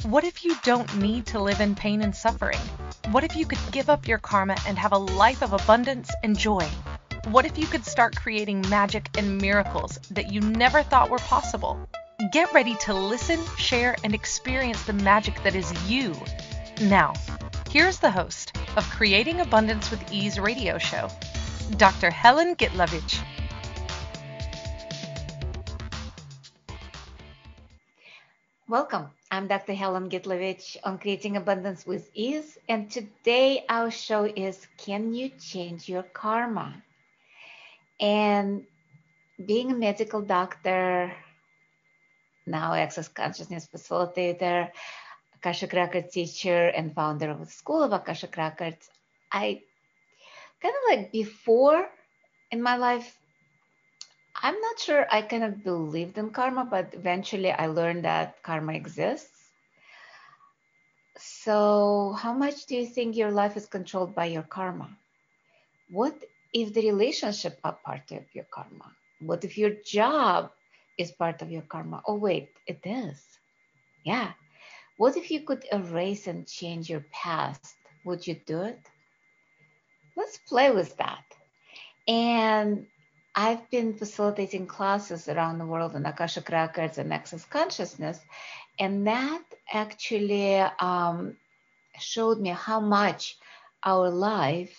What if you don't need to live in pain and suffering? What if you could give up your karma and have a life of abundance and joy? What if you could start creating magic and miracles that you never thought were possible? Get ready to listen, share, and experience the magic that is you. Now, here's the host of Creating Abundance with Ease radio show, Dr. Helen Gitlevich. Welcome. I'm Dr. Helen Gitlevich on Creating Abundance with Ease, and today our show is Can You Change Your Karma? And being a medical doctor, now Access Consciousness Facilitator, Akashic Record teacher, and founder of the School of Akashic Records, I kind of like before in my life, I'm not sure I kind of believed in karma, but eventually I learned that karma exists. So how much do you think your life is controlled by your karma? What if the relationship are part of your karma? What if your job is part of your karma? Oh, wait, it is. Yeah. What if you could erase and change your past? Would you do it? Let's play with that. And I've been facilitating classes around the world on Akashic Records and Access Consciousness, and that actually showed me how much our life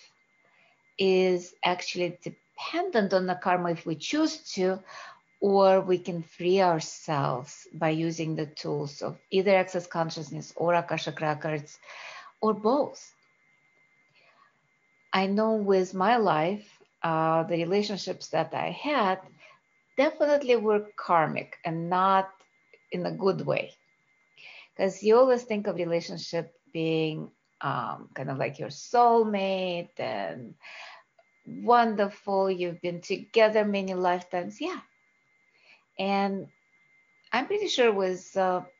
is actually dependent on the karma if we choose to, or we can free ourselves by using the tools of either Access Consciousness or Akashic Records, or both. I know with my life, the relationships that I had definitely were karmic and not in a good way. Because you always think of relationship being kind of like your soulmate and wonderful. You've been together many lifetimes. Yeah. And I'm pretty sure with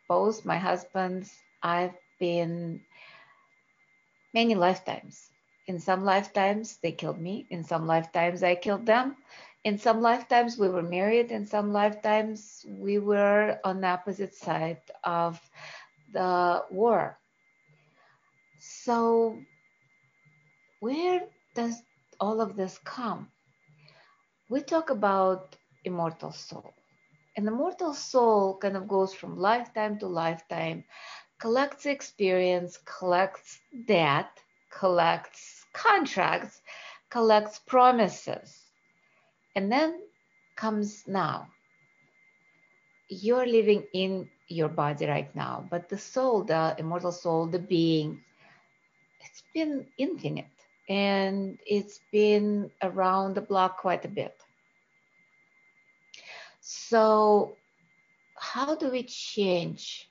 both my husbands, I've been many lifetimes. In some lifetimes, they killed me. In some lifetimes, I killed them. In some lifetimes, we were married. In some lifetimes, we were on the opposite side of the war. So where does all of this come? We talk about immortal soul. And the immortal soul kind of goes from lifetime to lifetime, collects experience, collects debt, collects contracts, collects promises. And then comes now. You're living in your body right now, but the soul, the immortal soul, the being, it's been infinite and it's been around the block quite a bit. So how do we change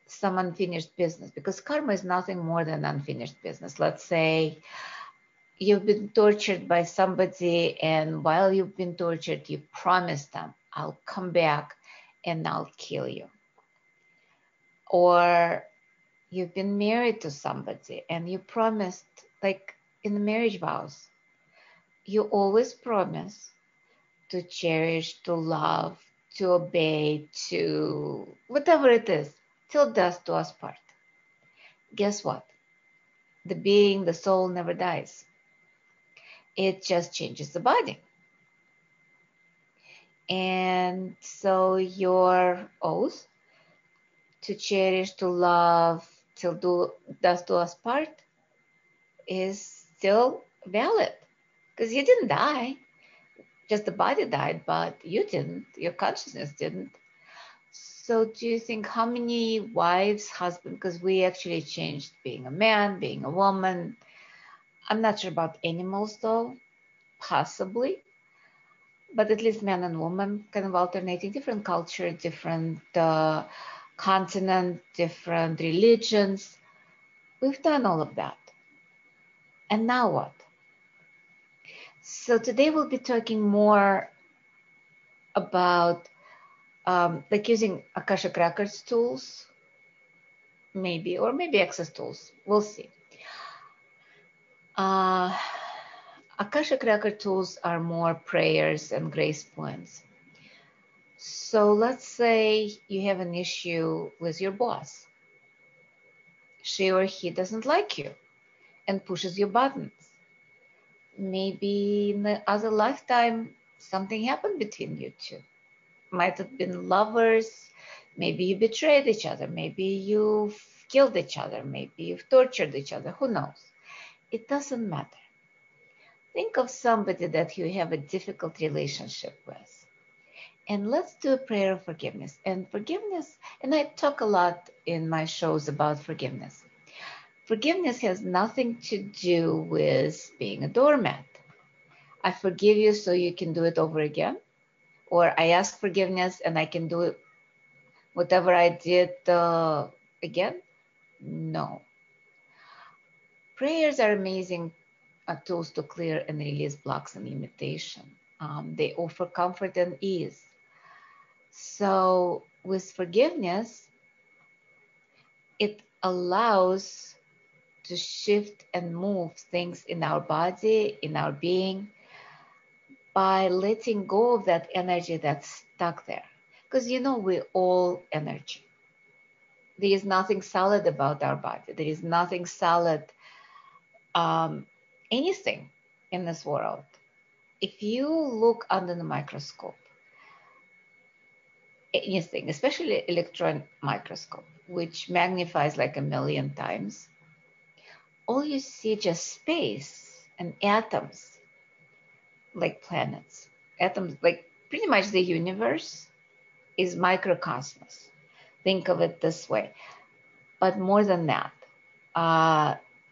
some unfinished business? Because karma is nothing more than unfinished business. Let's say you've been tortured by somebody, and while you've been tortured, you promised them, I'll come back and I'll kill you. Or you've been married to somebody and you promised, like in the marriage vows, you always promise to cherish, to love, to obey, to whatever it is, till death do us part. Guess what? The being, the soul never dies. It just changes the body. And so your oath to cherish, to love, till death do us part is still valid. Because you didn't die. Just the body died, but you didn't. Your consciousness didn't. So do you think how many wives, husbands, because we actually changed being a man, being a woman. I'm not sure about animals though, possibly. But at least man and woman kind of alternating, different culture, different continent, different religions. We've done all of that. And now what? So today we'll be talking more about like using Akashic Records tools, maybe, or maybe Access tools. We'll see. Akashic Record tools are more prayers and grace points. So let's say you have an issue with your boss. she or he doesn't like you and pushes your buttons. Maybe in the other lifetime, something happened between you two. Might have been lovers. Maybe you betrayed each other. Maybe you've killed each other. Maybe you've tortured each other. Who knows? It doesn't matter. Think of somebody that you have a difficult relationship with. And let's do a prayer of forgiveness. And forgiveness, and I talk a lot in my shows about forgiveness. Forgiveness has nothing to do with being a doormat. I forgive you so you can do it over again. Or I ask forgiveness and I can do it, whatever I did again. No. Prayers are amazing tools to clear and release blocks and limitation. They offer comfort and ease. So with forgiveness, it allows to shift and move things in our body, in our being, by letting go of that energy that's stuck there. Because we're all energy. There is nothing solid about our body. There is nothing solid, anything in this world. If you look under the microscope, anything, especially electron microscope, which magnifies like 1,000,000 times, all you see just space and atoms, like planets. Atoms, like pretty much the universe is microcosmos. Think of it this way. But more than that,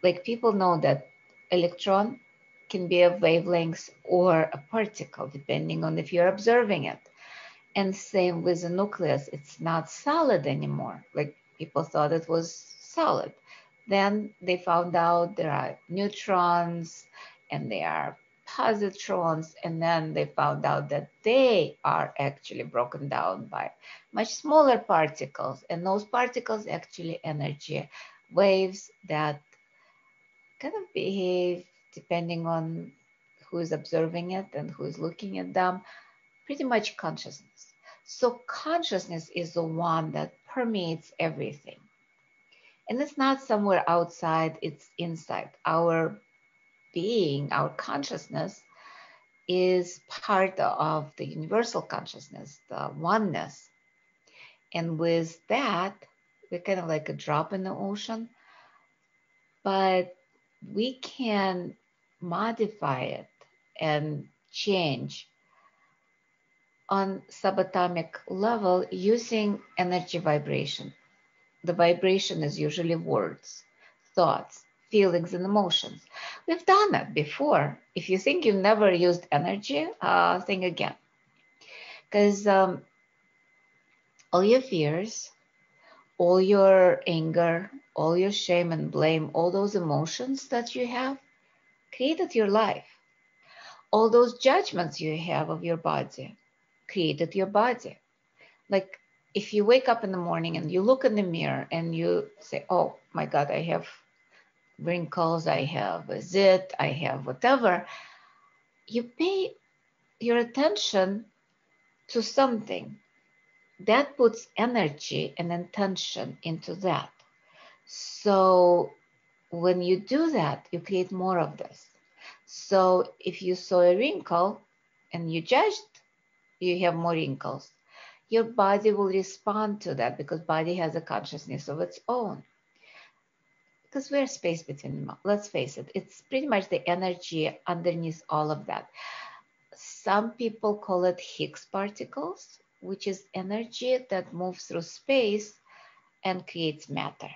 like people know that electron can be of wavelengths or a particle, depending on if you're observing it. And same with the nucleus, it's not solid anymore. Like people thought it was solid. Then they found out there are neutrons and there are positrons, and then they found out that they are actually broken down by much smaller particles, and those particles actually energy waves that kind of behave, depending on who is observing it and who is looking at them, pretty much consciousness. So consciousness is the one that permeates everything. And it's not somewhere outside, it's inside. Our being, our consciousness, is part of the universal consciousness, the oneness. And with that, we're kind of like a drop in the ocean, but we can modify it and change on subatomic level using energy vibration. The vibration is usually words, thoughts, feelings, and emotions. We've done that before. If you think you've never used energy, think again. Because all your fears, all your anger, all your shame and blame, all those emotions that you have created your life. All those judgments you have of your body created your body. Like if you wake up in the morning and you look in the mirror and you say, oh my God, I have wrinkles, I have a zit, I have whatever, you pay your attention to something that puts energy and intention into that. So when you do that, you create more of this. So if you saw a wrinkle and you judged, you have more wrinkles. Your body will respond to that because body has a consciousness of its own. Because we're space between them. Let's face it, it's pretty much the energy underneath all of that. Some people call it Higgs particles, which is energy that moves through space and creates matter.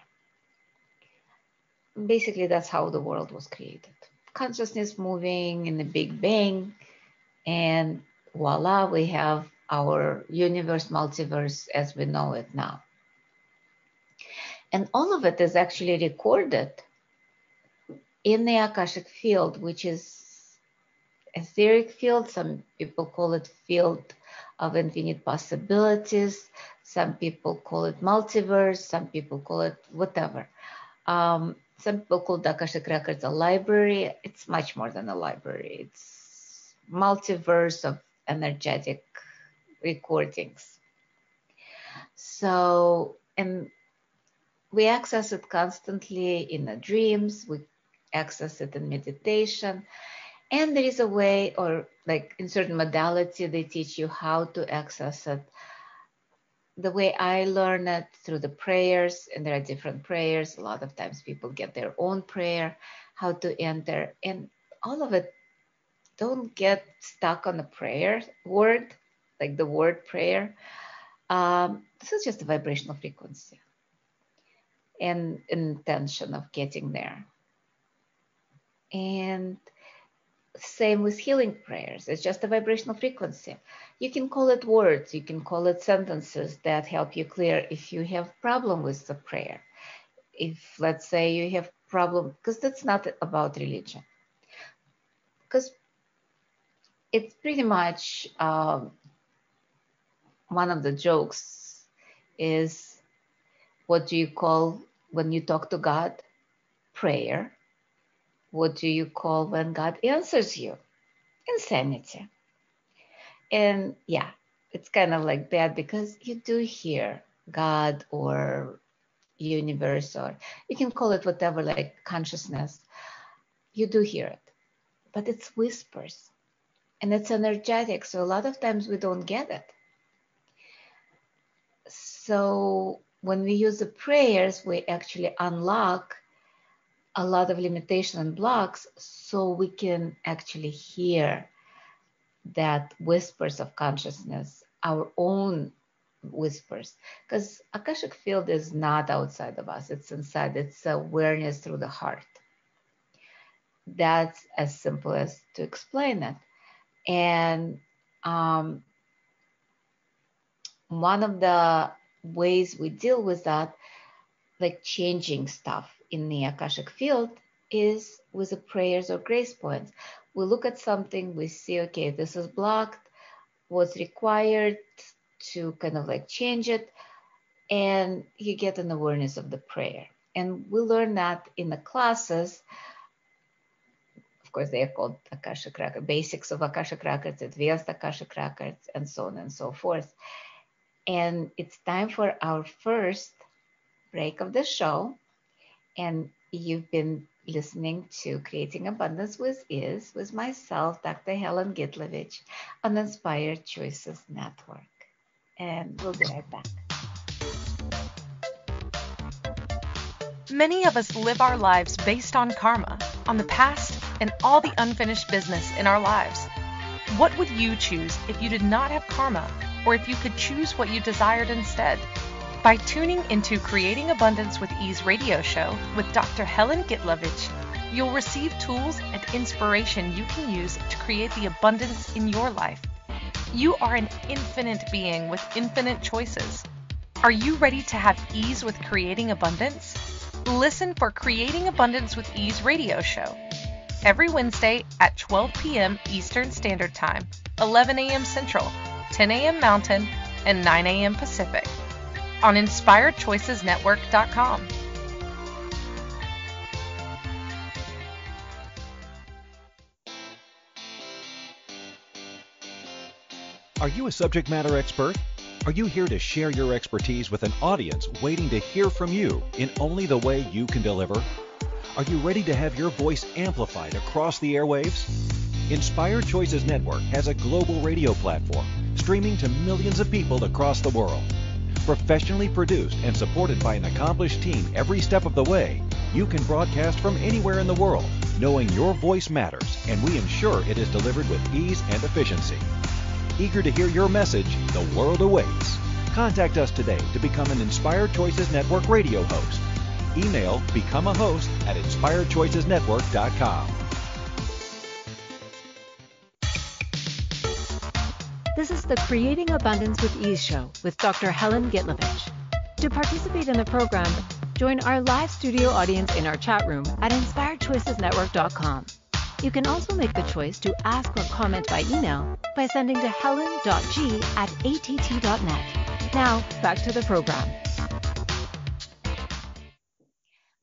Basically, that's how the world was created. Consciousness moving in the Big Bang, and voila, we have our universe, multiverse as we know it now. And all of it is actually recorded in the Akashic field, which is etheric field. Some people call it field of infinite possibilities. Some people call it multiverse. Some people call it whatever. Some people call the Akashic Records a library. It's much more than a library. It's multiverse of energetic recordings. So, and we access it constantly in the dreams, we access it in meditation. And there is a way, or like in certain modality, they teach you how to access it. The way I learn it through the prayers, and there are different prayers. A lot of times people get their own prayer, how to enter, and all of it. Don't get stuck on the prayer word, like the word prayer. This is just a vibrational frequency and intention of getting there. And same with healing prayers. It's just a vibrational frequency. You can call it words, you can call it sentences that help you clear if you have problem with the prayer. If, let's say, you have problem, because that's not about religion. Because it's pretty much one of the jokes is, what do you call when you talk to God? Prayer. What do you call when God answers you? Insanity. And yeah, it's kind of like bad because you do hear God or universe, or you can call it whatever, like consciousness. You do hear it, but it's whispers and it's energetic. So a lot of times we don't get it. So when we use the prayers, we actually unlock a lot of limitation and blocks so we can actually hear that whispers of consciousness, our own whispers. Because Akashic field is not outside of us, it's inside. It's awareness through the heart. That's as simple as to explain it. And one of the ways we deal with that, like changing stuff in the Akashic field, is with the prayers or grace points. We look at something, we see, okay, this is blocked, what's required to kind of like change it, and you get an awareness of the prayer. And we learn that in the classes. Of course, they are called Akashic Records, basics of Akashic Records, advanced Akashic Records, and so on and so forth. And it's time for our first break of the show. And you've been listening to Creating Abundance with myself, Dr. Helen Gitlevich, on Inspired Choices Network. And we'll be right back. Many of us live our lives based on karma, on the past, and all the unfinished business in our lives. What would you choose if you did not have karma, or if you could choose what you desired instead? By tuning into Creating Abundance with Ease radio show with Dr. Helen Gitlevich, you'll receive tools and inspiration you can use to create the abundance in your life. You are an infinite being with infinite choices. Are you ready to have ease with creating abundance? Listen for Creating Abundance with Ease radio show every Wednesday at 12 p.m. Eastern Standard Time, 11 a.m. Central, 10 a.m. Mountain, and 9 a.m. Pacific on InspiredChoicesNetwork.com. Are you a subject matter expert? Are you here to share your expertise with an audience waiting to hear from you in only the way you can deliver? Are you ready to have your voice amplified across the airwaves? Inspired Choices Network has a global radio platform streaming to millions of people across the world. Professionally produced and supported by an accomplished team every step of the way, you can broadcast from anywhere in the world, knowing your voice matters, and we ensure it is delivered with ease and efficiency. Eager to hear your message, the world awaits. Contact us today to become an Inspired Choices Network radio host. Email become a host at inspiredchoicesnetwork.com. This is the Creating Abundance with Ease show with Dr. Helen Gitlevich. To participate in the program, join our live studio audience in our chat room at inspiredchoicesnetwork.com. You can also make the choice to ask or comment by email by sending to helen.g@att.net. Now, back to the program.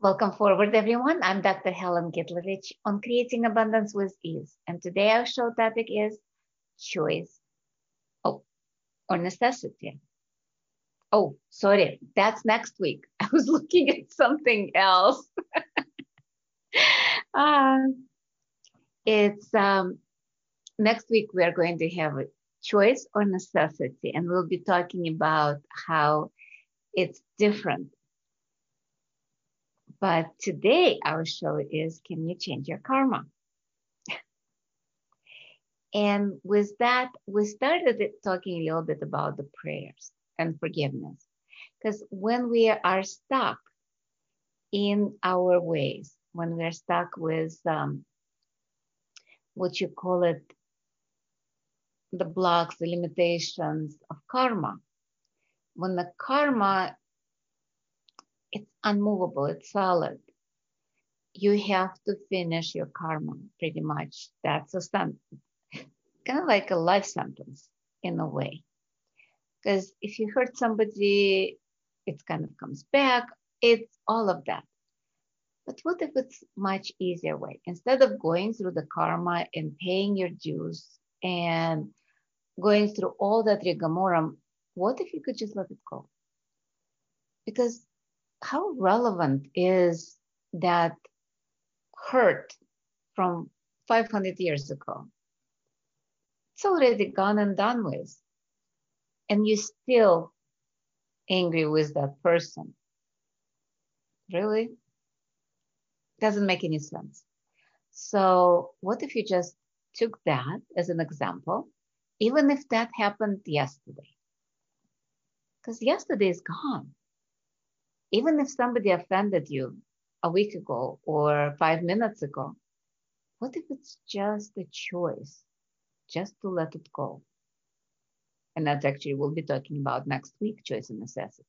Welcome forward, everyone. I'm Dr. Helen Gitlevich on Creating Abundance with Ease. And today our show topic is choice or necessity Oh, sorry, that's next week. I was looking at something else. It's next week we are going to have a choice or necessity, and we'll be talking about how it's different. But today our show is, can you change your karma? And with that, we started talking a little bit about the prayers and forgiveness. Because when we are stuck in our ways, when we're stuck with what you call it, the blocks, the limitations of karma, when the karma, it's unmovable, it's solid, you have to finish your karma pretty much. That's a kind of like a life sentence in a way. Because if you hurt somebody, it kind of comes back. It's all of that. But what if it's much easier way? Instead of going through the karma and paying your dues and going through all that rigmarole, what if you could just let it go? Because how relevant is that hurt from 500 years ago? It's already gone and done with. And you're still angry with that person. Really? Doesn't make any sense. So what if you just took that as an example, even if that happened yesterday? Because yesterday is gone. Even if somebody offended you a week ago or 5 minutes ago, what if it's just a choice just to let it go? And that's actually we'll be talking about next week, choice and necessity.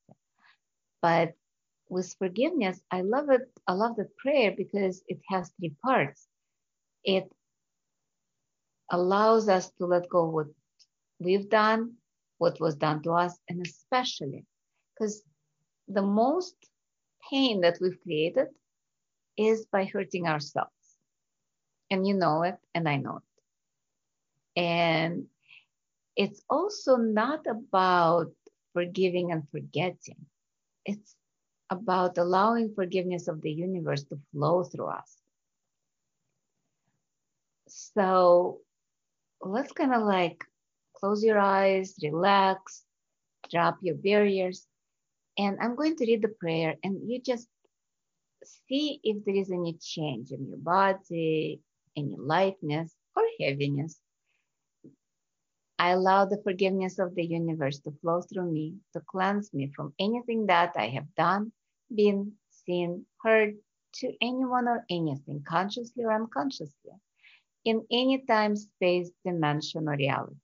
But with forgiveness, I love it. I love the prayer because it has 3 parts. It allows us to let go of what we've done, what was done to us, and especially because the most pain that we've created is by hurting ourselves. And you know it, and I know it. And it's also not about forgiving and forgetting. It's about allowing forgiveness of the universe to flow through us. So let's kind of like close your eyes, relax, drop your barriers. And I'm going to read the prayer and you just see if there is any change in your body, any lightness or heaviness. I allow the forgiveness of the universe to flow through me, to cleanse me from anything that I have done, been, seen, heard to anyone or anything, consciously or unconsciously, in any time, space, dimension, or reality.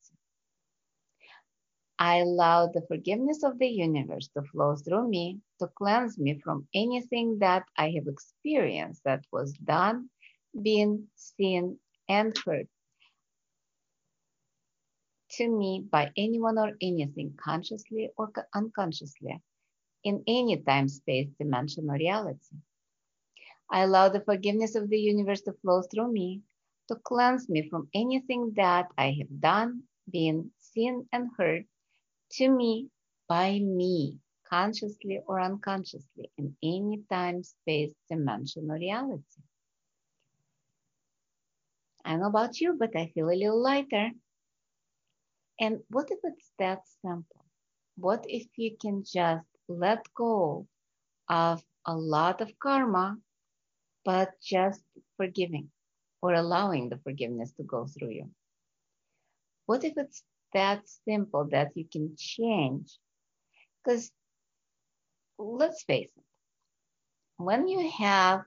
I allow the forgiveness of the universe to flow through me, to cleanse me from anything that I have experienced that was done, been, seen, and heard to me by anyone or anything, consciously or unconsciously, in any time, space, dimension, or reality. I allow the forgiveness of the universe to flow through me, to cleanse me from anything that I have done, been, seen, and heard to me by me, consciously or unconsciously, in any time, space, dimension, or reality. I don't know about you, but I feel a little lighter. And what if it's that simple? What if you can just let go of a lot of karma, but just forgiving or allowing the forgiveness to go through you? What if it's that simple that you can change? Because let's face it, when you have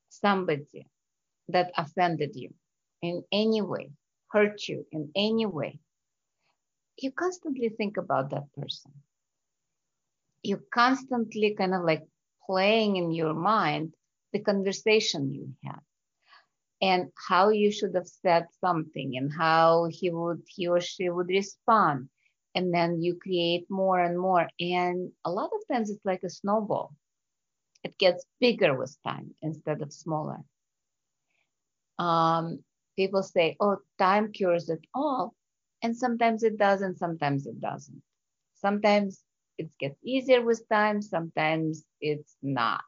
somebody that offended you in any way, hurt you in any way, you constantly think about that person. You constantly kind of like playing in your mind the conversation you had and how you should have said something and how he or she would respond. And then you create more and more. And a lot of times it's like a snowball. It gets bigger with time instead of smaller. People say, oh, time cures it all. And sometimes it does, and sometimes it doesn't. Sometimes it gets easier with time, sometimes it's not.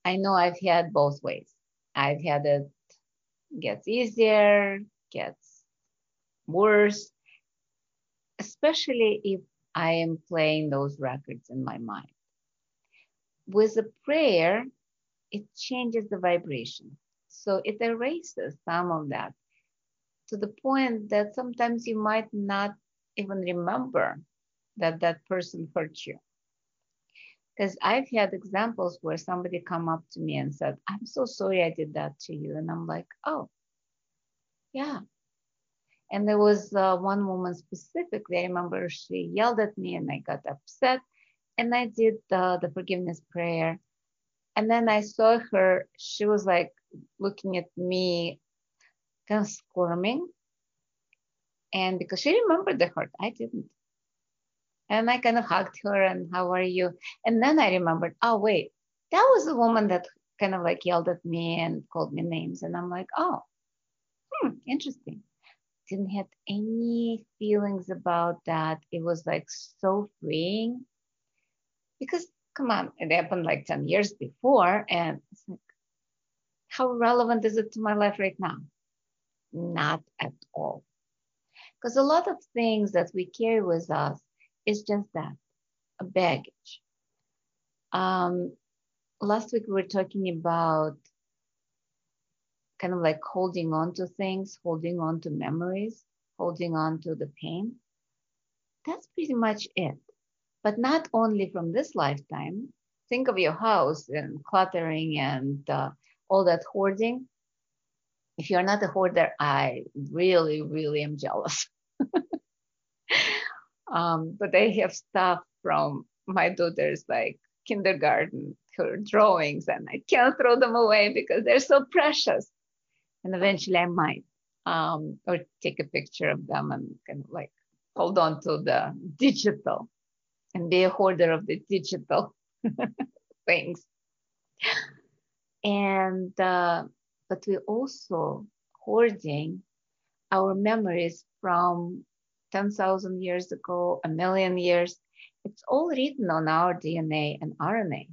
I know I've had both ways. I've had it gets easier, gets worse, especially if I am playing those records in my mind. With a prayer, it changes the vibration. So it erases some of that to the point that sometimes you might not even remember that that person hurt you. Because I've had examples where somebody come up to me and said, I'm so sorry I did that to you. And I'm like, oh, yeah. And there was one woman specifically, I remember she yelled at me and I got upset. And I did the forgiveness prayer. And then I saw her, she was like looking at me, kind of squirming. And because she remembered the hurt, I didn't. And I kind of hugged her and how are you? And then I remembered, oh, wait, that was the woman that kind of like yelled at me and called me names. And I'm like, oh, interesting. Didn't have any feelings about that. It was like so freeing because come on, it happened like 10 years before. And it's like, how relevant is it to my life right now? Not at all. Because a lot of things that we carry with us is just that, a baggage. Last week we were talking about kind of like holding on to things, holding on to memories, holding on to the pain. That's pretty much it. But not only from this lifetime. Think of your house and cluttering and all that hoarding. If you're not a hoarder, I really, really am jealous. But I have stuff from my daughter's like kindergarten, her drawings, and I can't throw them away because they're so precious. And eventually I might, or take a picture of them and kind of like hold on to the digital and be a hoarder of the digital things. And, but we also hoarding our memories from 10,000 years ago, a million years. It's all written on our DNA and RNA.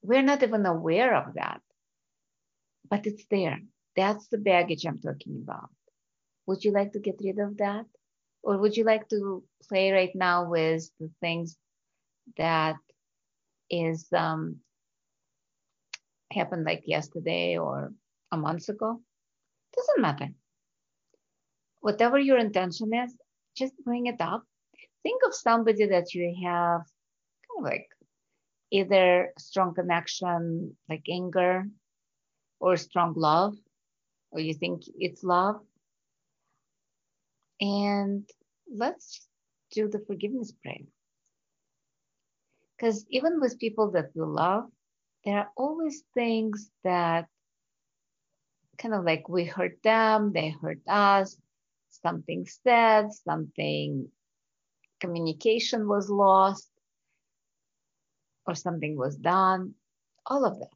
We're not even aware of that, but it's there. That's the baggage I'm talking about. Would you like to get rid of that? Or would you like to play right now with the things that is happened like yesterday or a month ago? Doesn't matter. Whatever your intention is, just bring it up. Think of somebody that you have kind of like either strong connection, like anger, or strong love, or you think it's love. And let's do the forgiveness prayer. Because even with people that we love, there are always things that kind of like we hurt them, they hurt us, something said, something, communication was lost, or something was done, all of that.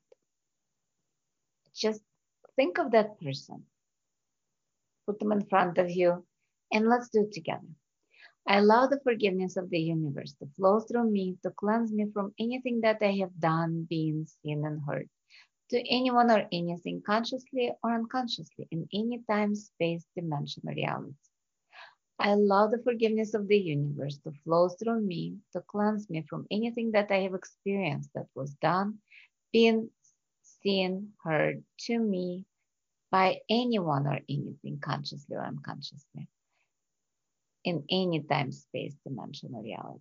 Just think of that person, put them in front of you, and let's do it together. I allow the forgiveness of the universe to flow through me to cleanse me from anything that I have done, been, seen, and heard, to anyone or anything, consciously or unconsciously, in any time, space, dimension, or reality. I allow the forgiveness of the universe to flow through me to cleanse me from anything that I have experienced that was done, been, seen, heard to me by anyone or anything, consciously or unconsciously, in any time, space, dimension, or reality.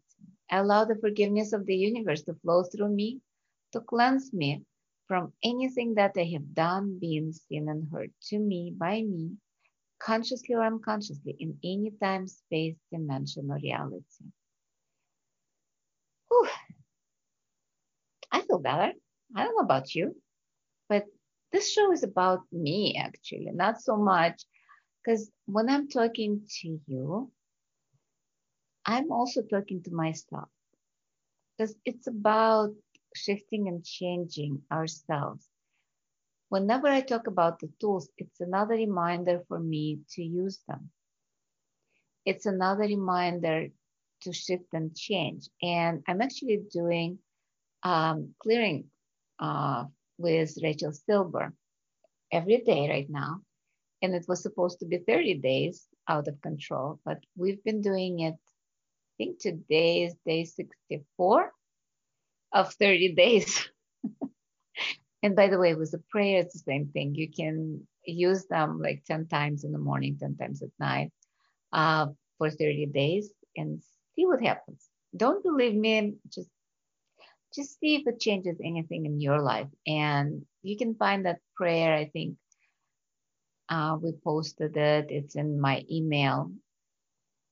I allow the forgiveness of the universe to flow through me to cleanse me from anything that I have done, been, seen, and heard to me by me, consciously or unconsciously, in any time, space, dimension, or reality. Whew. I feel better. I don't know about you, but this show is about me, actually, not so much, because when I'm talking to you, I'm also talking to myself, because it's about shifting and changing ourselves. Whenever I talk about the tools, it's another reminder for me to use them. It's another reminder to shift and change. And I'm actually doing clearing with Rachel Silber every day right now. And it was supposed to be 30 days out of control, but we've been doing it, I think today is day 64 of 30 days. And by the way, with the prayer, it's the same thing. You can use them like 10 times in the morning, 10 times at night for 30 days and see what happens. Don't believe me, just see if it changes anything in your life. And you can find that prayer, I think we posted it. It's in my email.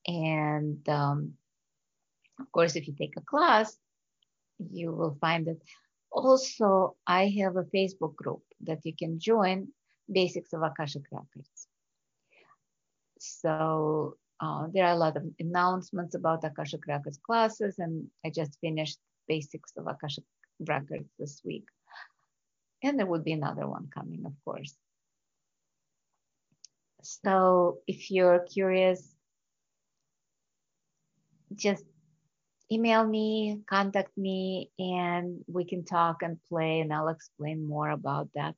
And of course, if you take a class, you will find it. Also, I have a Facebook group that you can join, Basics of Akashic Records. So there are a lot of announcements about Akashic Records classes, and I just finished Basics of Akashic Records this week. And there would be another one coming, of course. So if you're curious, just email me, contact me, and we can talk and play, and I'll explain more about that.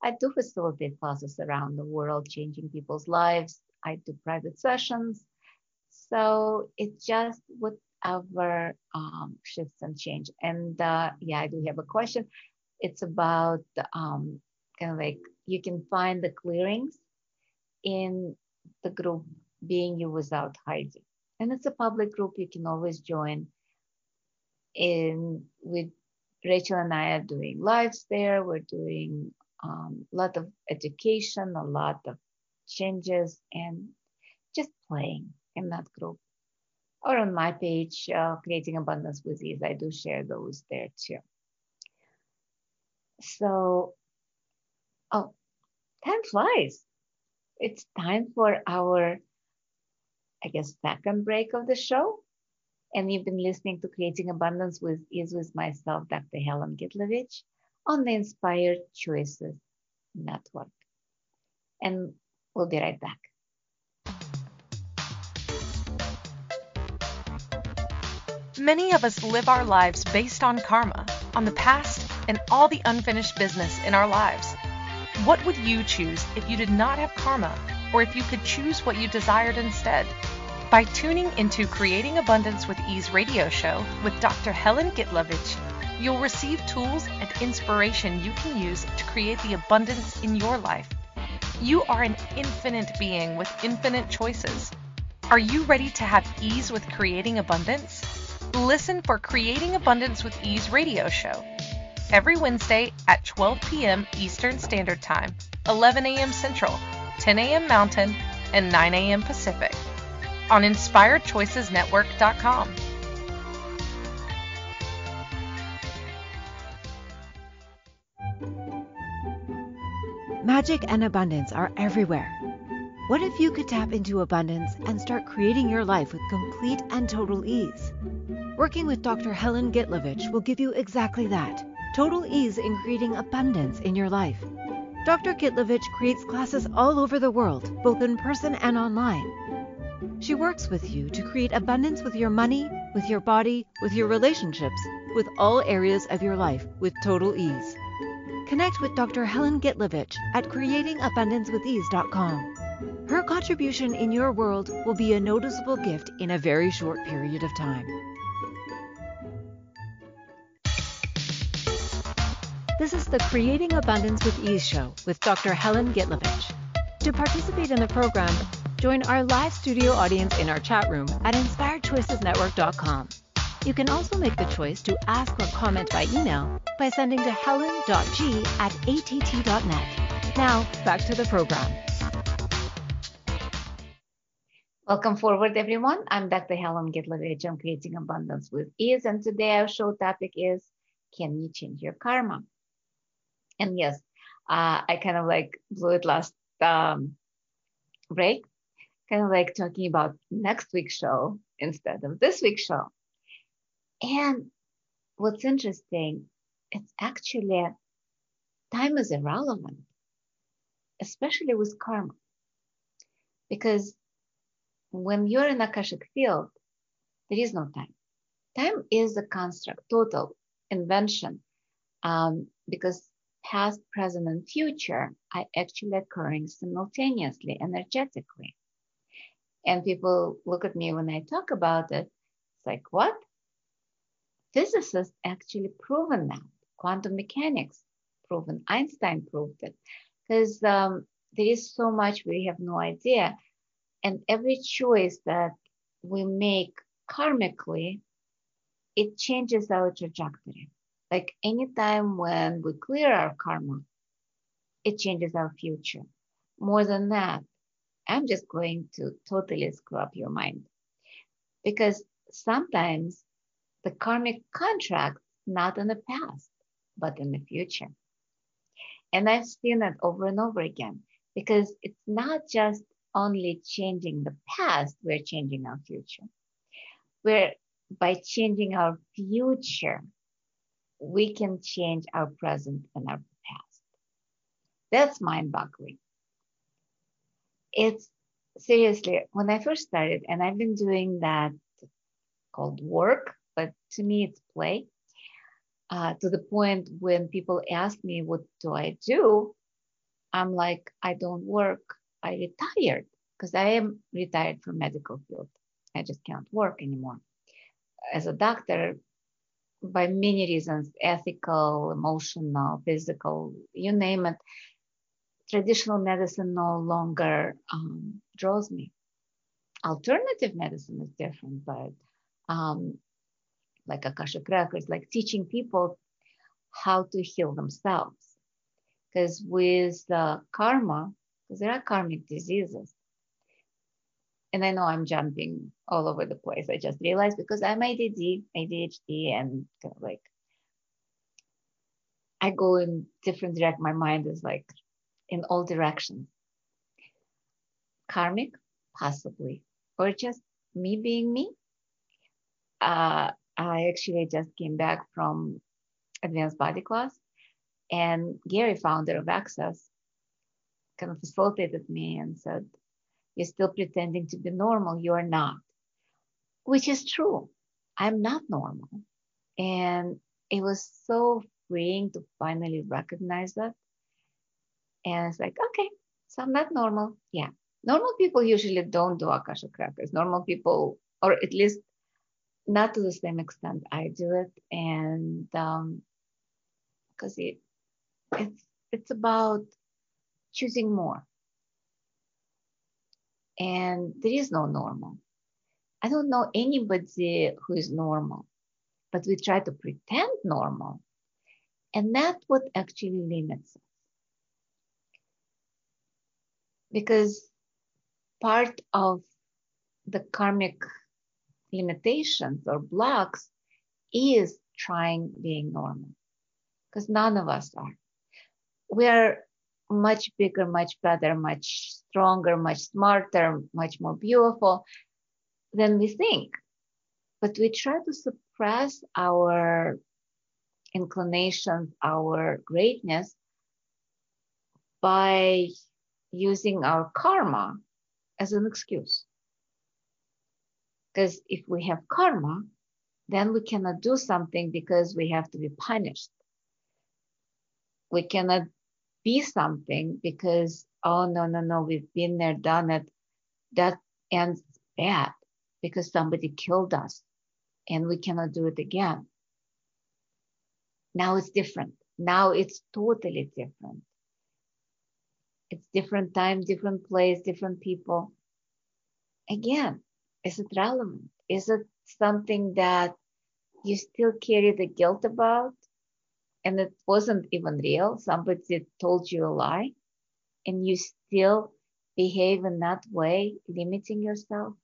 I do facilitate classes around the world, changing people's lives. I do private sessions. So it's just whatever shifts and change. And yeah, I do have a question. It's about kind of like you can find the clearings in the group Being You Without Hiding. And it's a public group you can always join. With Rachel and I are doing lives there. We're doing a lot of education, a lot of changes, and just playing in that group. Or on my page, Creating Abundance with Ease, I do share those there too. So, time flies. It's time for our, I guess, second break of the show. And you've been listening to Creating Abundance with Ease with myself, Dr. Helen Gitlevich, on the Inspired Choices Network. And we'll be right back. Many of us live our lives based on karma, on the past, and all the unfinished business in our lives. What would you choose if you did not have karma, or if you could choose what you desired instead? By tuning into Creating Abundance with Ease radio show with Dr. Helen Gitlevich, you'll receive tools and inspiration you can use to create the abundance in your life. You are an infinite being with infinite choices. Are you ready to have ease with creating abundance? Listen for Creating Abundance with Ease radio show every Wednesday at 12 p.m. Eastern Standard Time, 11 a.m. Central, 10 a.m. Mountain, and 9 a.m. Pacific on InspiredChoicesNetwork.com. Magic and abundance are everywhere. What if you could tap into abundance and start creating your life with complete and total ease? Working with Dr. Helen Gitlevich will give you exactly that, total ease in creating abundance in your life. Dr. Gitlevich creates classes all over the world, both in person and online. She works with you to create abundance with your money, with your body, with your relationships, with all areas of your life with total ease. Connect with Dr. Helen Gitlevich at creatingabundancewithease.com. Her contribution in your world will be a noticeable gift in a very short period of time. This is the Creating Abundance with Ease show with Dr. Helen Gitlevich. To participate in the program, join our live studio audience in our chat room at InspiredChoicesNetwork.com. You can also make the choice to ask or comment by email by sending to helen.g@att.net. Now, back to the program. Welcome forward, everyone. I'm Dr. Helen Gitlevich. I'm Creating Abundance with Ease. And today our show topic is, can you change your karma? And yes, I kind of like blew it last break, kind of like talking about next week's show instead of this week's show. And what's interesting, it's actually time is irrelevant, especially with karma. Because when you're in Akashic field, There is no time. Time is a construct, total invention, because past, present, and future are actually occurring simultaneously, energetically. And people look at me when I talk about it. It's like, what? Physicists actually proven that. Quantum mechanics proven. Einstein proved it. Because there is so much we have no idea. And every choice that we make karmically, it changes our trajectory. Like anytime when we clear our karma, it changes our future. More than that, I'm just going to totally screw up your mind. Because sometimes the karmic contract, not in the past, but in the future. And I've seen it over and over again, because it's not just only changing the past, we're changing our future. By changing our future, we can change our present and our past. That's mind-boggling. It's seriously, when I first started, and I've been doing that called work, but to me it's play, to the point when people ask me, what do I do? I'm like, I don't work, I retired, because I am retired from medical field. I just can't work anymore. As a doctor, by many reasons, ethical, emotional, physical, you name it, traditional medicine no longer draws me. Alternative medicine is different, but like Akashic Records, like teaching people how to heal themselves. Because with the karma, because there are karmic diseases, and I know I'm jumping all over the place. I just realized because I'm ADHD, and kind of like I go in different directions. My mind is like in all directions. Karmic, possibly, or just me being me. I actually just came back from advanced body class, and Gary, founder of Access, kind of facilitated me and said, "You're still pretending to be normal. You're not," which is true. I'm not normal. And it was so freeing to finally recognize that. And it's like, okay, so I'm not normal. Yeah. Normal people usually don't do Akashic Records. Normal people, or at least not to the same extent I do it. And because it's about choosing more. And there is no normal. I don't know anybody who is normal, but we try to pretend normal. And that's what actually limits us. Because part of the karmic limitations or blocks is trying being normal. Because none of us are. We are much bigger, much better, much stronger, much smarter, much more beautiful than we think. But we try to suppress our inclinations, our greatness by using our karma as an excuse. Because if we have karma, then we cannot do something because we have to be punished. We cannot be something because, oh, no, we've been there, done it. That ends bad because somebody killed us and we cannot do it again. Now it's different. Now it's totally different. It's different time, different place, different people. Again, is it relevant? Is it something that you still carry the guilt about? And it wasn't even real. Somebody told you a lie and you still behave in that way, limiting yourself.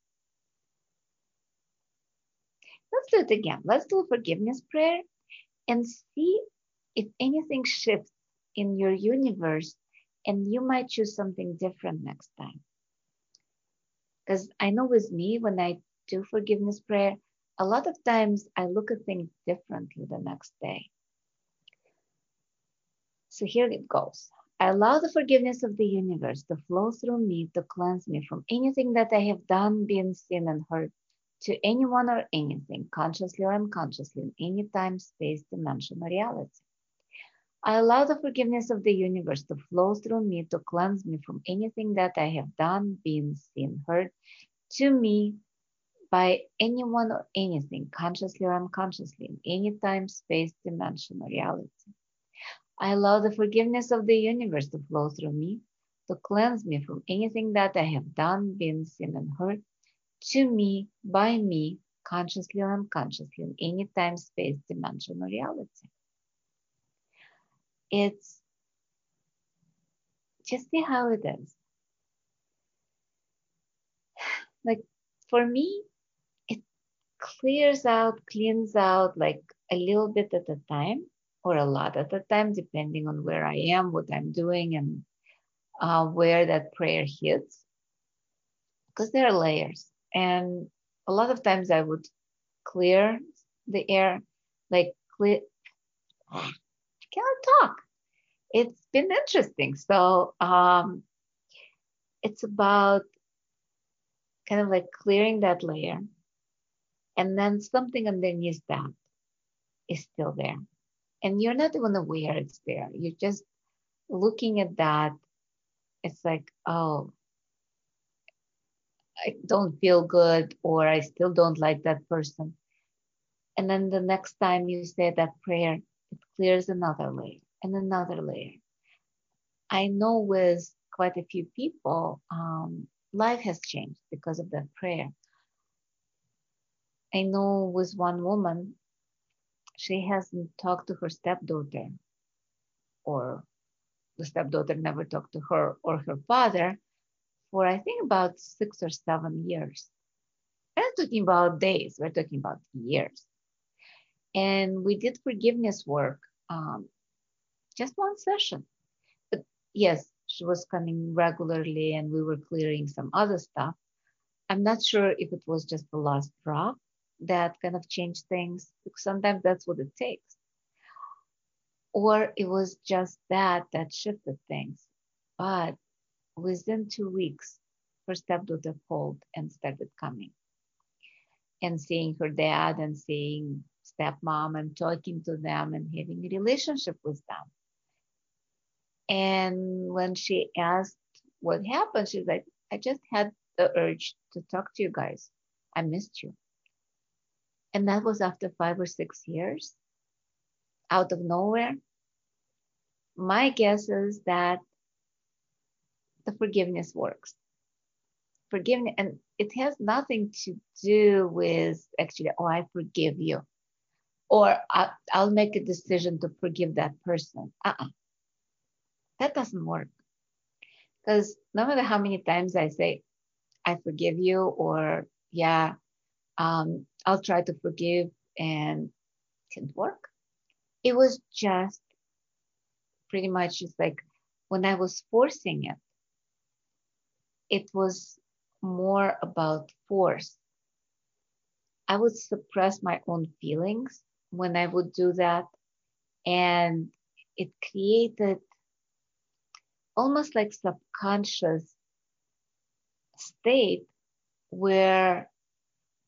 Let's do it again. Let's do a forgiveness prayer and see if anything shifts in your universe and you might choose something different next time. Because I know with me, when I do forgiveness prayer, a lot of times I look at things differently the next day. So here it goes. I allow the forgiveness of the universe to flow through me to cleanse me from anything that I have done, been, seen, and heard to anyone or anything, consciously or unconsciously, in any time, space, dimension, or reality. I allow the forgiveness of the universe to flow through me to cleanse me from anything that I have done, been, seen, heard to me by anyone or anything, consciously or unconsciously, in any time, space, dimension, or reality. I allow the forgiveness of the universe to flow through me to cleanse me from anything that I have done, been, seen, and heard to me, by me, consciously or unconsciously, in any time, space, dimension, or reality. It's just see how it is. Like for me, it clears out, cleans out like a little bit at a time or a lot at a time, depending on where I am, what I'm doing, and where that prayer hits. Because there are layers. And a lot of times I would clear the air, like clear. I cannot talk. It's been interesting. So it's about kind of like clearing that layer. And then something underneath that is still there. And you're not even aware it's there. You're just looking at that. It's like, oh, I don't feel good, or I still don't like that person. And then the next time you say that prayer, it clears another layer and another layer. I know with quite a few people, life has changed because of that prayer. I know with one woman, she hasn't talked to her stepdaughter, or the stepdaughter never talked to her or her father for I think about 6 or 7 years. We're not talking about days, we're talking about years. And we did forgiveness work, just one session. But yes, she was coming regularly and we were clearing some other stuff. I'm not sure if it was just the last drop that kind of changed things, because sometimes that's what it takes. Or it was just that shifted things. But within 2 weeks, her stepdaughter called and started coming and seeing her dad and seeing stepmom and talking to them and having a relationship with them. And when she asked what happened, she's like, I just had the urge to talk to you guys. I missed you. And that was after 5 or 6 years, out of nowhere. My guess is that the forgiveness works. Forgiveness, and it has nothing to do with actually, oh, I forgive you, or I'll make a decision to forgive that person. That doesn't work. Because no matter how many times I say, I forgive you, or yeah, I'll try to forgive, and it didn't work. It was just pretty much just like when I was forcing it, it was more about force. I would suppress my own feelings when I would do that. And it created almost like subconscious state where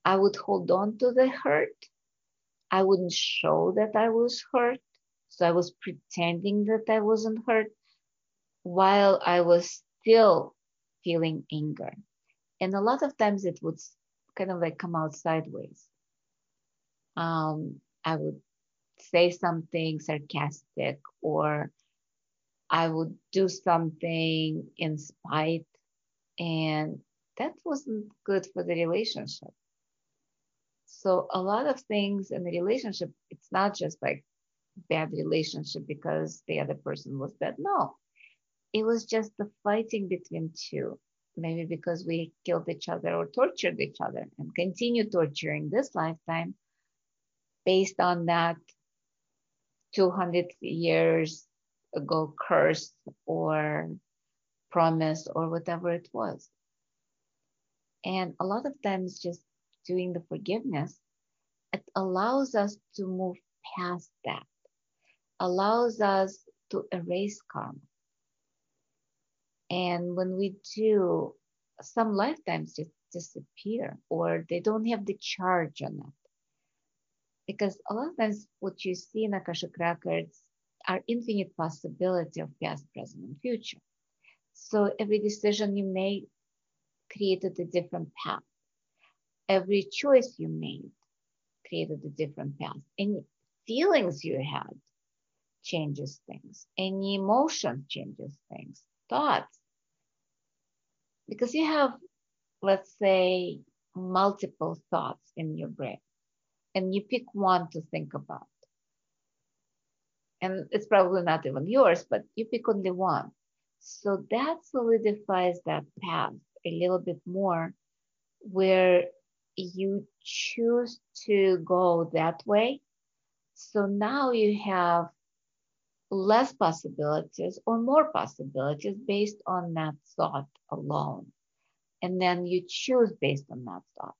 I would hold on to the hurt. I wouldn't show that I was hurt. So I was pretending that I wasn't hurt while I was still feeling anger. And a lot of times it would kind of like come out sideways. I would say something sarcastic, or I would do something in spite, and that wasn't good for the relationship. So a lot of things in the relationship, it's not just like bad relationship because the other person was bad. No, it was just the fighting between two. Maybe because we killed each other or tortured each other and continue torturing this lifetime based on that 200 years ago curse or promise or whatever it was. And a lot of times just doing the forgiveness, it allows us to move past that, allows us to erase karma. And when we do, some lifetimes just disappear, or they don't have the charge on it. Because a lot of times what you see in Akashic Records are infinite possibility of past, present, and future. So every decision you made created a different path. Every choice you made created a different path. Any feelings you had changes things. Any emotion changes things. Thoughts. Because you have, let's say, multiple thoughts in your brain, and you pick one to think about. And it's probably not even yours, but you pick only one. So that solidifies that path a little bit more, where you choose to go that way. So now you have less possibilities or more possibilities based on that thought alone. And then you choose based on that thought.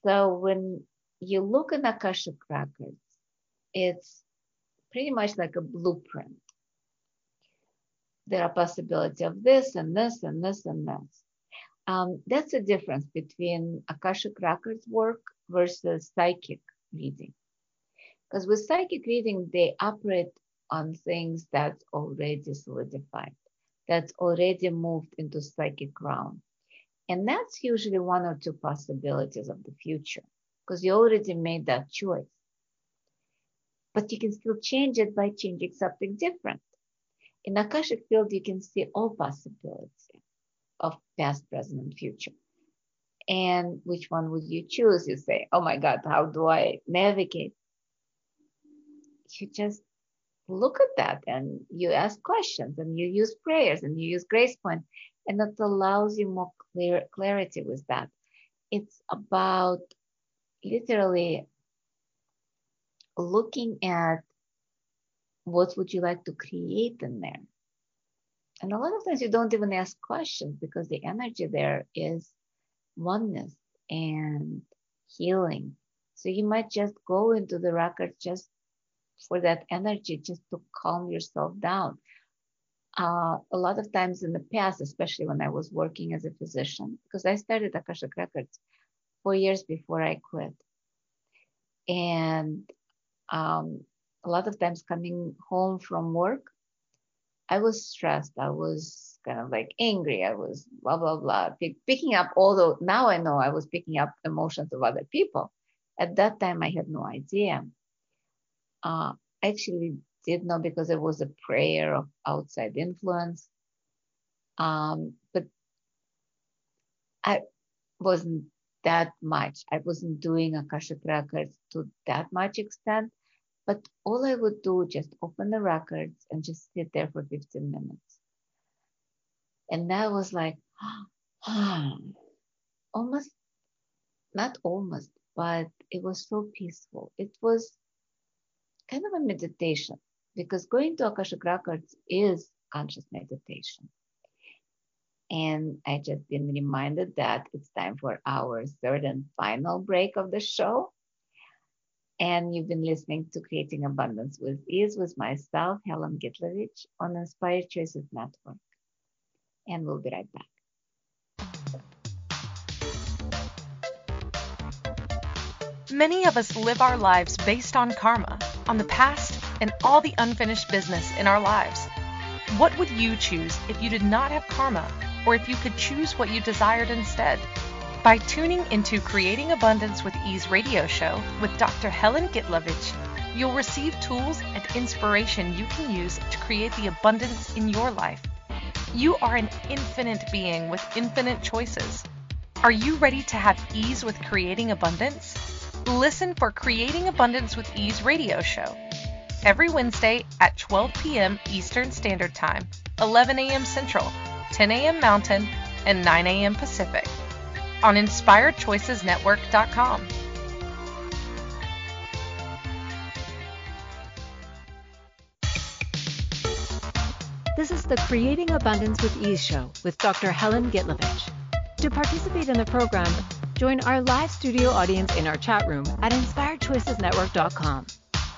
So when you look at Akashic Records, it's pretty much like a blueprint. There are possibilities of this and this and this and this. That's the difference between Akashic Records work versus psychic reading. Because with psychic reading, they operate on things that's already solidified, that's already moved into psychic realm. And that's usually one or two possibilities of the future, because you already made that choice. But you can still change it by changing something different. In Akashic field, you can see all possibilities of past, present, and future. And which one would you choose? You say, oh my God, how do I navigate? You just look at that and you ask questions and you use prayers and you use grace point, and that allows you more clarity with that. It's about literally looking at what would you like to create in there. And a lot of times you don't even ask questions, because the energy there is oneness and healing. So you might just go into the record just for that energy, just to calm yourself down. A lot of times in the past, especially when I was working as a physician, because I started Akashic Records 4 years before I quit. And a lot of times coming home from work, I was stressed. I was kind of like angry. I was blah, blah, blah. Picking up, although now I know I was picking up emotions of other people. At that time, I had no idea. I actually did know, because it was a prayer of outside influence. But I wasn't that much. I wasn't doing Akashic Records to that much extent. But all I would do, just open the records and just sit there for 15 minutes. And that was like, almost, not almost, but it was so peaceful. It was kind of a meditation, because going to Akashic Records is conscious meditation. And I just been reminded that it's time for our third and final break of the show. And you've been listening to Creating Abundance with Ease with myself, Helen Gitlevich, on Inspired Choices Network. And we'll be right back. Many of us live our lives based on karma, on the past, and all the unfinished business in our lives. What would you choose if you did not have karma, or if you could choose what you desired instead? By tuning into Creating Abundance with Ease radio show with Dr. Helen Gitlevich, you'll receive tools and inspiration you can use to create the abundance in your life. You are an infinite being with infinite choices. Are you ready to have ease with creating abundance? Listen for Creating Abundance with Ease radio show every Wednesday at 12 p.m. Eastern Standard Time, 11 a.m. Central, 10 a.m. Mountain, and 9 a.m. Pacific on InspiredChoicesNetwork.com. This is the Creating Abundance with Ease show with Dr. Helen Gitlevich. To participate in the program, join our live studio audience in our chat room at InspiredChoicesNetwork.com.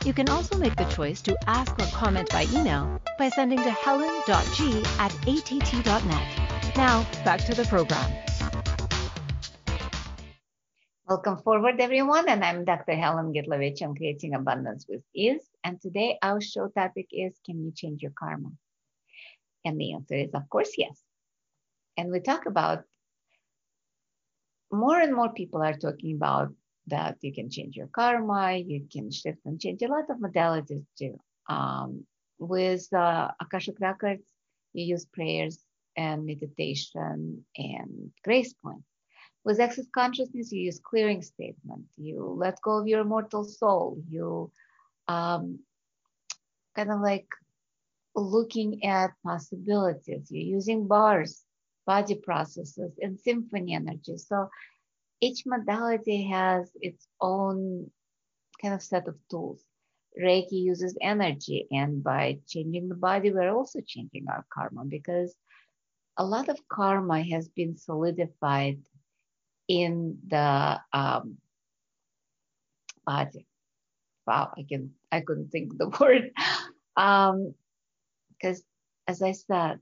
You can also make the choice to ask or comment by email by sending to helen.g@att.net. Now, back to the program. Welcome forward, everyone. And I'm Dr. Helen Gitlevich. I'm creating abundance with ease. And today our show topic is, can you change your karma? And the answer is, of course, yes. And we talk about, more and more people are talking about that you can change your karma, you can shift and change a lot of modalities too. With Akashic Records, you use prayers and meditation and grace points. With Access Consciousness, you use clearing statement. You let go of your immortal soul. You kind of like looking at possibilities. You're using bars, body processes, and symphony energy. So each modality has its own kind of set of tools. Reiki uses energy, and by changing the body, we're also changing our karma, because a lot of karma has been solidified in the body. Wow, I couldn't think of the word. Because as I said,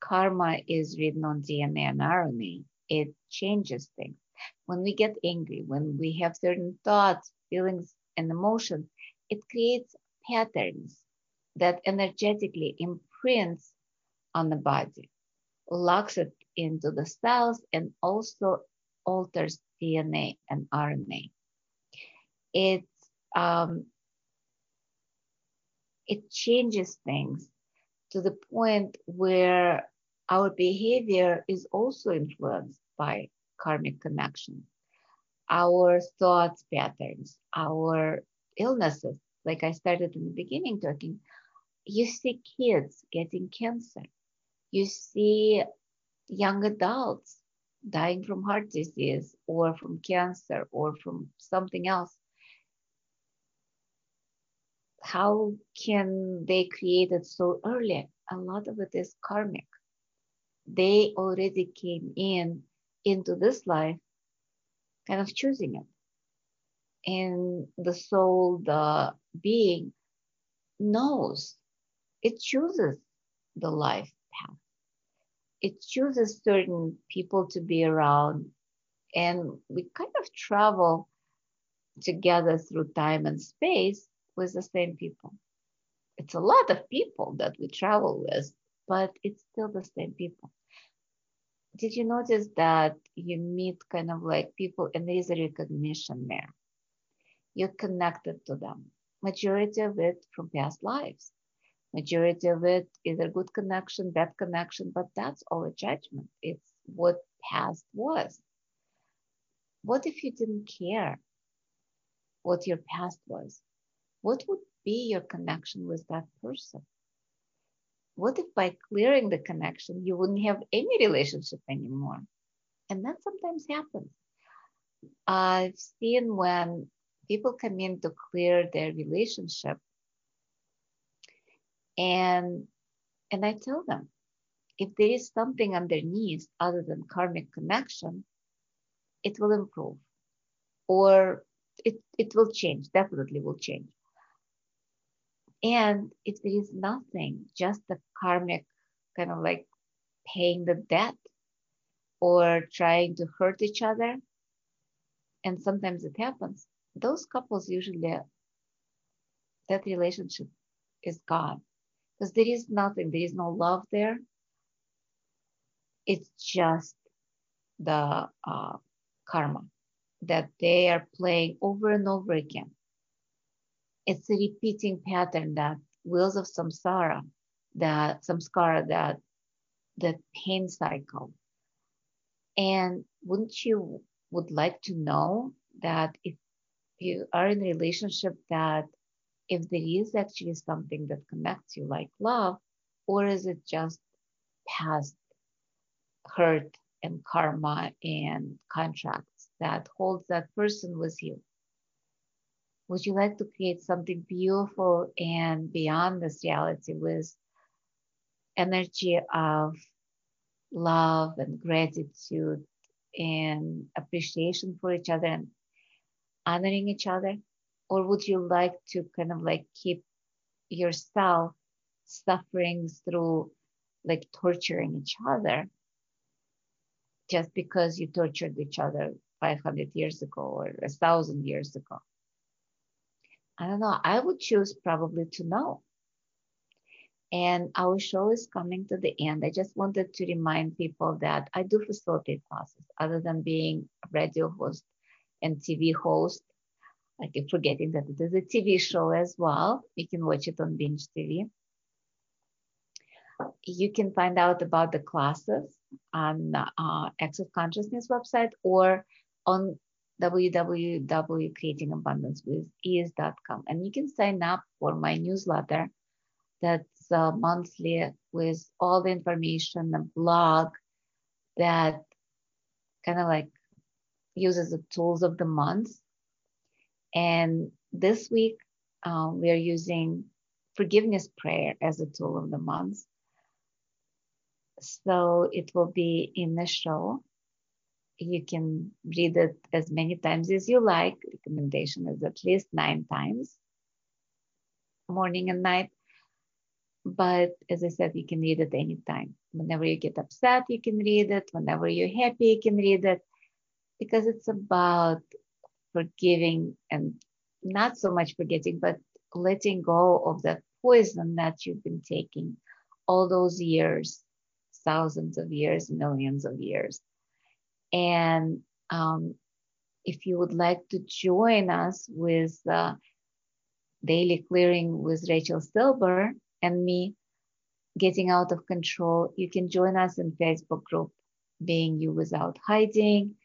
karma is written on DNA and RNA. It changes things. When we get angry, when we have certain thoughts, feelings, and emotions, it creates patterns that energetically imprints on the body, locks it into the cells, and also alters DNA and RNA. It changes things to the point where our behavior is also influenced by karmic connection. Our thoughts patterns, our illnesses, like I started in the beginning talking, you see kids getting cancer. You see young adults dying from heart disease or from cancer or from something else. How can they create it so early? A lot of it is karmic. They already came into this life kind of choosing it. And the soul, the being, knows. It chooses the life path. It chooses certain people to be around. And we kind of travel together through time and space with the same people. It's a lot of people that we travel with, but it's still the same people. Did you notice that you meet kind of like people and there is a recognition there? You're connected to them. Majority of it from past lives. Majority of it is a good connection, bad connection, but that's all a judgment. It's what past was. What if you didn't care what your past was? What would be your connection with that person? What if by clearing the connection, you wouldn't have any relationship anymore? And that sometimes happens. I've seen when people come in to clear their relationship, and I tell them, if there is something underneath other than karmic connection, it will improve, or it will change, definitely will change. And if there is nothing, just the karmic kind of like paying the debt or trying to hurt each other, and sometimes it happens, those couples usually, that relationship is gone. Because there is nothing, there is no love there. It's just the karma that they are playing over and over again. It's a repeating pattern, that wheels of samsara, that samskara, that pain cycle. And wouldn't you would like to know that if you are in a relationship, that if there is actually something that connects you like love, or is it just past hurt and karma and contracts that holds that person with you? Would you like to create something beautiful and beyond this reality with energy of love and gratitude and appreciation for each other and honoring each other? Or would you like to kind of like keep yourself suffering through like torturing each other just because you tortured each other 500 years ago or 1,000 years ago? I don't know. I would choose probably to know. And our show is coming to the end. I just wanted to remind people that I do facilitate classes other than being a radio host and TV host. I keep forgetting that it is a TV show as well. You can watch it on Binge TV. You can find out about the classes on Access Consciousness website or on www.creatingabundancewithease.com. And you can sign up for my newsletter that's monthly with all the information, a blog that kind of like uses the tools of the month. And this week, we are using forgiveness prayer as a tool of the month. So it will be in the show. You can read it as many times as you like. Recommendation is at least 9 times, morning and night. But as I said, you can read it anytime. Whenever you get upset, you can read it. Whenever you're happy, you can read it. Because it's about forgiving and not so much forgetting, but letting go of that poison that you've been taking all those years, thousands of years, millions of years. And if you would like to join us with Daily Clearing with Rachel Silber and me getting out of control, you can join us in Facebook group, Being You Without Hiding.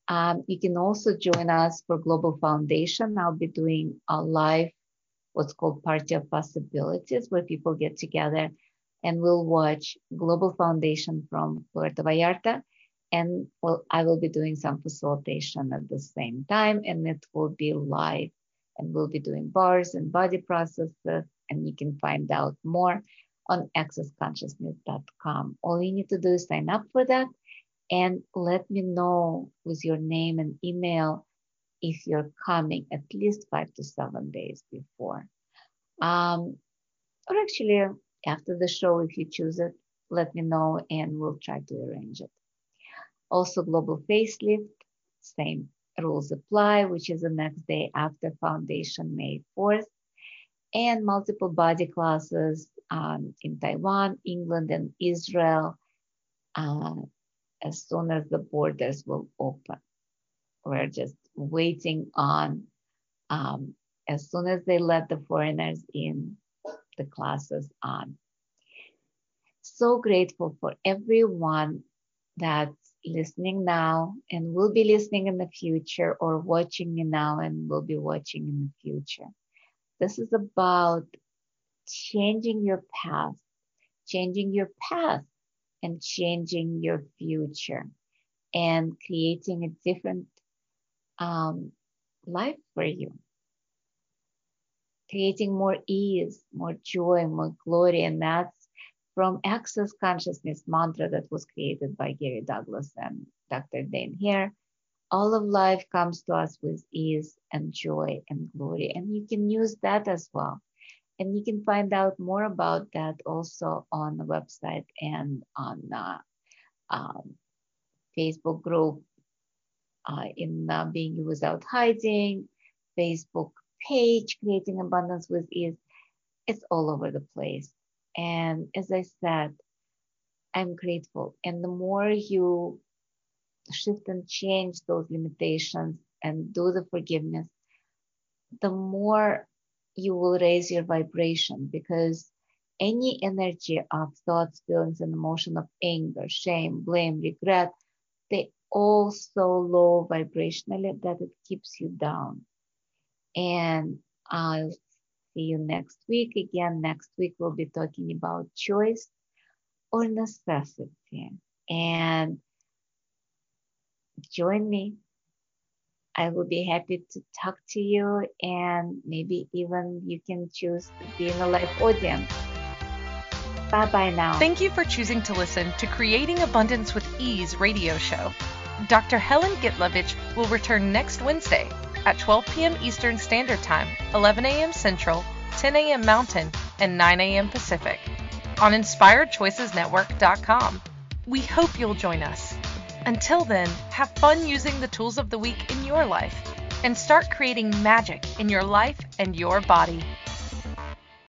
You can also join us for Global Foundation. I'll be doing a live, what's called Party of Possibilities, where people get together and we'll watch Global Foundation from Puerto Vallarta. And well, I will be doing some facilitation at the same time, and it will be live. And we'll be doing bars and body processes, and you can find out more on accessconsciousness.com. All you need to do is sign up for that and let me know with your name and email if you're coming at least 5 to 7 days before. Or actually, after the show, if you choose it, let me know and we'll try to arrange it. Also, Global Facelift, same rules apply, which is the next day after Foundation, May 4th. And multiple body classes in Taiwan, England, and Israel as soon as the borders will open. We're just waiting on, as soon as they let the foreigners in, the classes on. So grateful for everyone that's listening now and will be listening in the future, or watching me now and will be watching in the future. This is about changing your path and changing your future and creating a different life for you. Creating more ease, more joy, more glory. And that's from Access Consciousness mantra that was created by Gary Douglas and Dr. Dane Hare. All of life comes to us with ease and joy and glory. And you can use that as well. And you can find out more about that also on the website and on Facebook group in Being You Without Hiding, Facebook page, Creating Abundance with Ease. It's all over the place. And as I said, I'm grateful. And the more you shift and change those limitations and do the forgiveness, the more you will raise your vibration, because any energy of thoughts, feelings, and emotion of anger, shame, blame, regret, they all so low vibrationally that it keeps you down. And I'll see you next week. Again, next week we'll be talking about choice or necessity. And join me. I will be happy to talk to you, and maybe even you can choose to be in a live audience. Bye-bye now. Thank you for choosing to listen to Creating Abundance with Ease radio show. Dr. Helen Gitlevich will return next Wednesday at 12 p.m. Eastern Standard Time, 11 a.m. Central, 10 a.m. Mountain, and 9 a.m. Pacific on InspiredChoicesNetwork.com. We hope you'll join us. Until then, have fun using the tools of the week in your life and start creating magic in your life and your body.